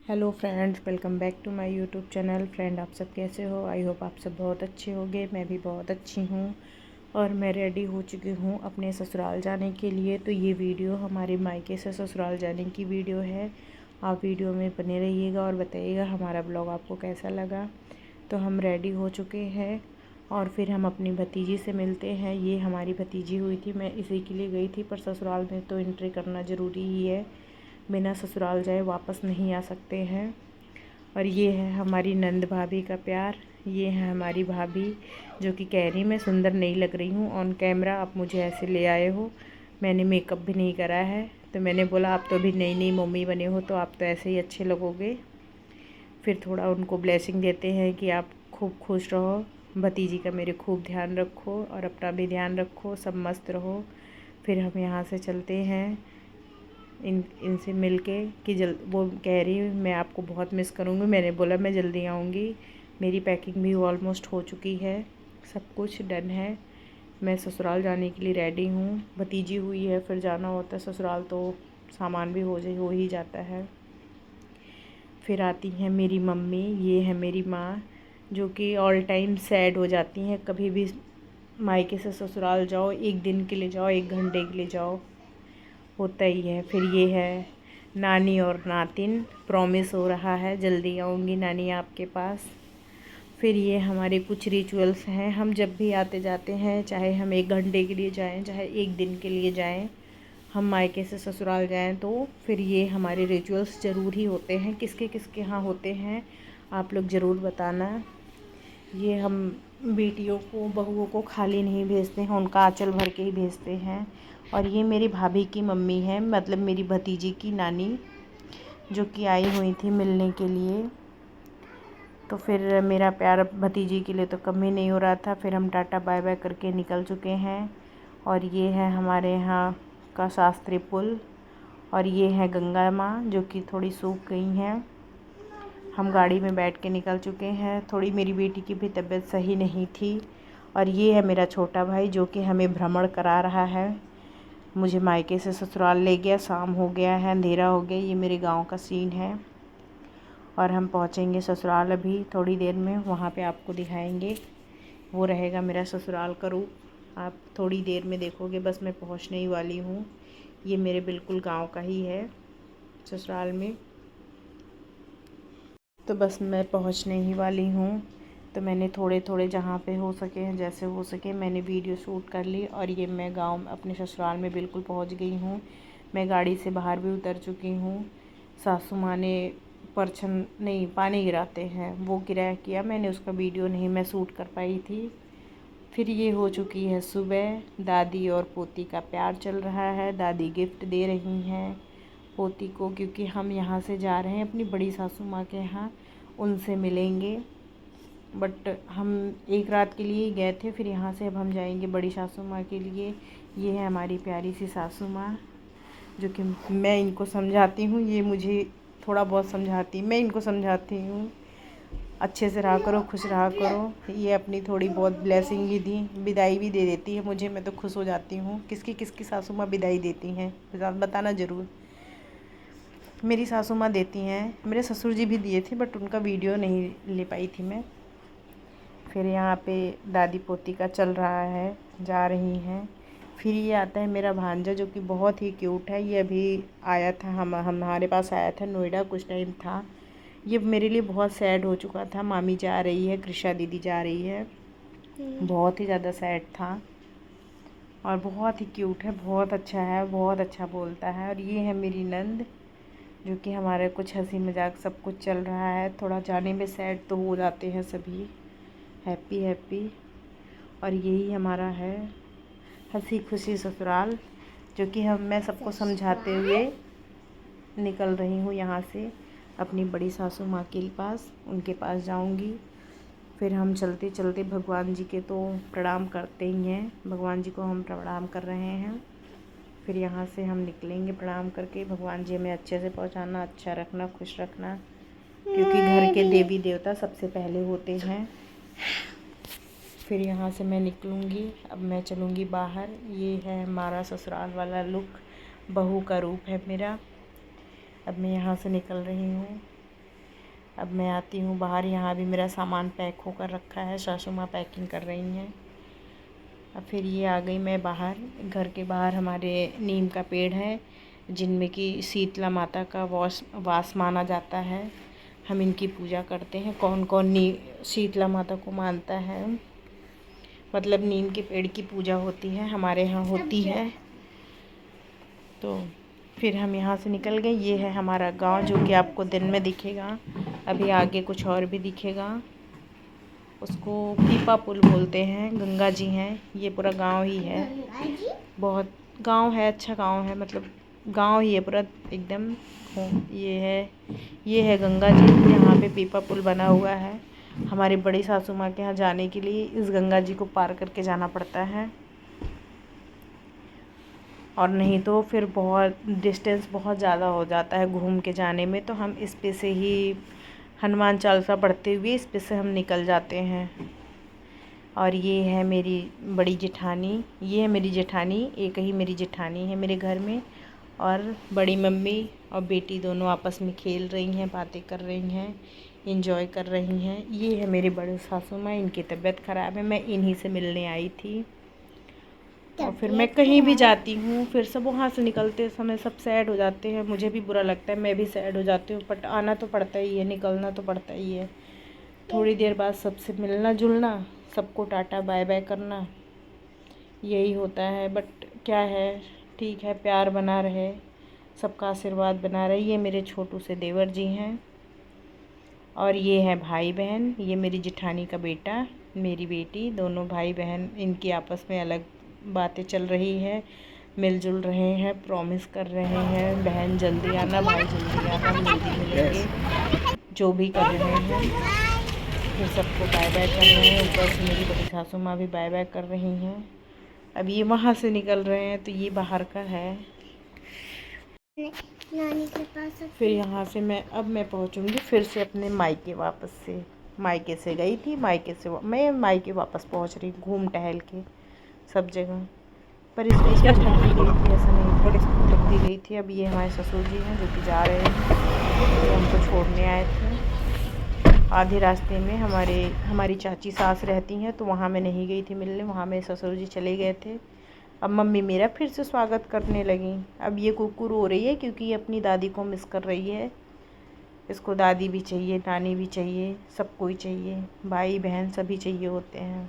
Hello friends, welcome back to my YouTube channel. Friend, आप सब कैसे हो? आई होप आप सब बहुत अच्छे होंगे। मैं भी बहुत अच्छी हूँ और मैं रेडी हो चुकी हूँ अपने ससुराल जाने के लिए। तो ये वीडियो हमारे मायके से ससुराल जाने की वीडियो है। आप वीडियो में बने रहिएगा और बताइएगा हमारा ब्लॉग आपको कैसा लगा। तो हम रेडी हो चुके हैं और फिर हम अपनी भतीजी से मिलते हैं। ये हमारी भतीजी हुई थी, मैं इसी के लिए गई थी, पर ससुराल में तो एंट्री करना ज़रूरी ही है। बिना ससुराल जाए वापस नहीं आ सकते हैं। और ये है हमारी नंद भाभी का प्यार। ये है हमारी भाभी, जो कि कह रही मैं सुंदर नहीं लग रही हूँ ऑन कैमरा, आप मुझे ऐसे ले आए हो। मैंने मेकअप भी नहीं करा है, तो मैंने बोला आप तो अभी नई नई मम्मी बने हो, तो आप तो ऐसे ही अच्छे लगोगे। फिर थोड़ा उनको ब्लेसिंग देते हैं कि आप खूब खुश रहो, भतीजी का मेरे खूब ध्यान रखो और अपना भी ध्यान रखो, सब मस्त रहो। फिर हम यहाँ से चलते हैं इनसे मिलके कि वो कह रही मैं आपको बहुत मिस करूँगी। मैंने बोला मैं जल्दी आऊँगी। मेरी पैकिंग भी ऑलमोस्ट हो चुकी है, सब कुछ डन है। मैं ससुराल जाने के लिए रेडी हूँ। भतीजी हुई है, फिर जाना होता है ससुराल तो सामान भी हो ही जाता है। फिर आती हैं मेरी मम्मी, ये है मेरी माँ, जो कि ऑल टाइम सैड हो जाती हैं। कभी भी मायके से ससुराल जाओ, एक दिन के लिए जाओ, एक घंटे के लिए जाओ, होता ही है। फिर ये है नानी और नातिन, प्रॉमिस हो रहा है जल्दी आऊँगी नानी आपके पास। फिर ये हमारे कुछ रिचुअल्स हैं। हम जब भी आते जाते हैं, चाहे हम एक घंटे के लिए जाएं, चाहे एक दिन के लिए जाएं, हम मायके से ससुराल जाएं, तो फिर ये हमारे रिचुअल्स ज़रूर ही होते हैं। किसके किसके यहाँ होते हैं आप लोग ज़रूर बताना। ये हम बेटियों को, बहुओं को खाली नहीं भेजते हैं, उनका आंचल भर के ही भेजते हैं। और ये मेरी भाभी की मम्मी है, मतलब मेरी भतीजी की नानी, जो कि आई हुई थी मिलने के लिए। तो फिर मेरा प्यार भतीजी के लिए तो कम ही नहीं हो रहा था। फिर हम टाटा बाय बाय करके निकल चुके हैं। और ये है हमारे यहाँ का शास्त्री पुल, और ये है गंगा माँ, जो कि थोड़ी सूख गई हैं। हम गाड़ी में बैठ के निकल चुके हैं। थोड़ी मेरी बेटी की भी तबीयत सही नहीं थी। और ये है मेरा छोटा भाई, जो कि हमें भ्रमण करा रहा है। मुझे मायके से ससुराल ले गया, शाम हो गया है, अंधेरा हो गया। ये मेरे गांव का सीन है। और हम पहुंचेंगे ससुराल अभी थोड़ी देर में, वहां पे आपको दिखाएंगे। वो रहेगा मेरा ससुराल का रूप। आप थोड़ी देर में देखोगे, बस मैं पहुंचने ही वाली हूँ। ये मेरे बिल्कुल गांव का ही है ससुराल में। तो बस मैं पहुंचने ही वाली हूँ। तो मैंने थोड़े थोड़े जहाँ पे हो सके, जैसे हो सके, मैंने वीडियो शूट कर ली। और ये मैं गांव अपने ससुराल में बिल्कुल पहुँच गई हूँ। मैं गाड़ी से बाहर भी उतर चुकी हूँ। सासू माँ ने परछन नहीं, पानी गिराते हैं, वो गिराया किया मैंने, उसका वीडियो नहीं मैं शूट कर पाई थी। फिर ये हो चुकी है सुबह। दादी और पोती का प्यार चल रहा है। दादी गिफ्ट दे रही हैं पोती को, क्योंकि हम यहाँ से जा रहे हैं अपनी बड़ी सासू माँ के यहाँ, उनसे मिलेंगे। बट हम एक रात के लिए ही गए थे, फिर यहाँ से अब हम जाएंगे बड़ी सासू माँ के लिए। ये है हमारी प्यारी सी सासू माँ, जो कि मैं इनको समझाती हूँ, ये मुझे थोड़ा बहुत समझाती, मैं इनको समझाती हूँ अच्छे से रहा करो, खुश रहा करो। ये अपनी थोड़ी बहुत ब्लेसिंग भी दी, विदाई भी दे देती है मुझे, मैं तो खुश हो जाती हूँ। किसकी किसकी सासू माँ विदाई देती हैं बताना ज़रूर। मेरी सासू माँ देती हैं, मेरे ससुर जी भी दिए थे, बट उनका वीडियो नहीं ले पाई थी मैं। फिर यहाँ पे दादी पोती का चल रहा है, जा रही हैं। फिर ये आता है मेरा भांजा, जो कि बहुत ही क्यूट है। ये अभी आया था, हमारे पास आया था, नोएडा कुछ टाइम था। ये मेरे लिए बहुत सैड हो चुका था। मामी जा रही है, कृषा दीदी जा रही है, बहुत ही ज़्यादा सैड था। और बहुत ही क्यूट है, बहुत अच्छा है, बहुत अच्छा बोलता है। और ये है मेरी नंद, जो कि हमारे कुछ हंसी मजाक सब कुछ चल रहा है। थोड़ा जाने में सैड तो हो जाते हैं सभी, हैप्पी हैप्पी। और यही हमारा है हंसी खुशी ससुराल, जो कि मैं सबको समझाते हुए निकल रही हूँ यहाँ से अपनी बड़ी सासू माँ के पास, उनके पास जाऊँगी। फिर हम चलते चलते भगवान जी के तो प्रणाम करते ही हैं, भगवान जी को हम प्रणाम कर रहे हैं। फिर यहाँ से हम निकलेंगे प्रणाम करके। भगवान जी हमें अच्छे से पहुँचाना, अच्छा रखना, खुश रखना, क्योंकि घर के देवी देवता सबसे पहले होते हैं। फिर यहाँ से मैं निकलूँगी, अब मैं चलूँगी बाहर। ये है हमारा ससुराल वाला लुक, बहू का रूप है मेरा। अब मैं यहाँ से निकल रही हूँ। अब मैं आती हूँ बाहर। यहाँ भी मेरा सामान पैक होकर रखा है, सासू माँ पैकिंग कर रही हैं। अब फिर ये आ गई मैं बाहर। घर के बाहर हमारे नीम का पेड़ है, जिनमें कि शीतला माता का वास माना जाता है। हम इनकी पूजा करते हैं। कौन कौन शीतला माता को मानता है, मतलब नीम के पेड़ की पूजा होती है, हमारे यहाँ होती है। तो फिर हम यहाँ से निकल गए। ये है हमारा गांव, जो कि आपको दिन में दिखेगा। अभी आगे कुछ और भी दिखेगा। उसको पीपा पुल बोलते हैं, गंगा जी हैं। ये पूरा गांव ही है, बहुत गांव है, अच्छा गांव है, मतलब गांव ही है पूरा एकदम। ये है गंगा जी। यहाँ पे पीपा पुल बना हुआ है। हमारी बड़ी सासू माँ के यहाँ जाने के लिए इस गंगा जी को पार करके जाना पड़ता है, और नहीं तो फिर बहुत डिस्टेंस बहुत ज़्यादा हो जाता है घूम के जाने में। तो हम इस पे से ही हनुमान चालीसा पढ़ते हुए इस पे से हम निकल जाते हैं। और ये है मेरी बड़ी जेठानी, ये है मेरी जेठानी, एक ही मेरी जेठानी है मेरे घर में। और बड़ी मम्मी और बेटी दोनों आपस में खेल रही हैं, बातें कर रही हैं, इंजॉय कर रही हैं। ये है मेरी बड़ी सासू माँ, इनकी तबीयत ख़राब है, मैं इन्हीं से मिलने आई थी। और फिर मैं कहीं भी जाती हूँ, फिर सब वहाँ से निकलते समय सब सैड हो जाते हैं, मुझे भी बुरा लगता है, मैं भी सैड हो जाती हूँ। बट आना तो पड़ता ही है, निकलना तो पड़ता ही है। थोड़ी देर बाद सबसे मिलना जुलना, सबको टाटा बाय बाय करना, यही होता है। बट क्या है, ठीक है, प्यार बना रहे, सबका आशीर्वाद बना रहे। ये मेरे छोटू से देवर जी हैं, और ये है भाई बहन। ये मेरी जेठानी का बेटा, मेरी बेटी, दोनों भाई बहन। इनकी आपस में अलग बातें चल रही है, मिलजुल रहे हैं, प्रॉमिस कर रहे हैं, बहन जल्दी आना, भाई जल्दी आना, हम जल्दी मिलेंगे, जो भी कर रहे हैं। फिर सबको बाय बाय कर रहे हैं। ऊपर से मेरी बड़ी सासू माँ भी बाय बाय कर रही हैं। अब ये वहाँ से निकल रहे हैं, तो ये बाहर का है। नानी के पास फिर यहाँ से मैं पहुँचूँगी फिर से अपने मायके वापस से। मायके से गई थी, मायके से मैं मायके वापस पहुँच रही, घूम टहल के सब जगह। पर इस बीच में थकती गई थी, ऐसा नहीं, थोड़ी थकती गई थी। अब ये हमारे ससुर जी हैं, जो कि जा रहे हैं, ये हमको छोड़ने आए थे। आधे रास्ते में हमारी चाची सास रहती हैं, तो वहाँ मैं नहीं गई थी मिलने, वहाँ मेरे ससुर जी चले गए थे। अब मम्मी मेरा फिर से स्वागत करने लगी। अब ये कुकू रो रही है, क्योंकि ये अपनी दादी को मिस कर रही है। इसको दादी भी चाहिए, नानी भी चाहिए, सबको ही चाहिए, भाई बहन सभी चाहिए होते हैं।